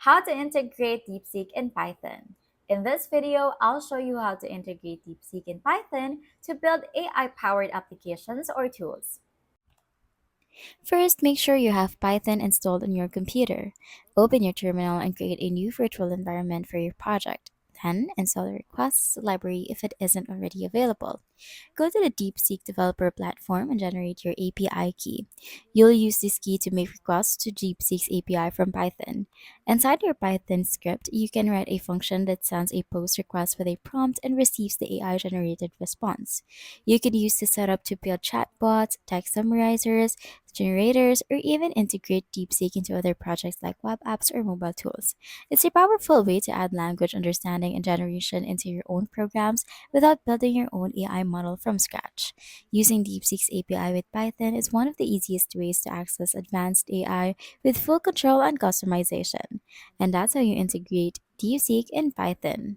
How to integrate Deepseek in Python. In this video, I'll show you how to integrate Deepseek in Python to build AI-powered applications or tools. First, make sure you have Python installed on your computer. Open your terminal and create a new virtual environment for your project. Then, install the requests library if it isn't already available. Go to the DeepSeek developer platform and generate your API key. You'll use this key to make requests to DeepSeek's API from Python. Inside your Python script, you can write a function that sends a post request with a prompt and receives the AI generated response. You could use this setup to build chatbots, text summarizers, generators, or even integrate DeepSeek into other projects like web apps or mobile tools. It's a powerful way to add language understanding and generation into your own programs without building your own AI model from scratch. Using DeepSeek's API with Python is one of the easiest ways to access advanced AI with full control and customization. And that's how you integrate DeepSeek in Python.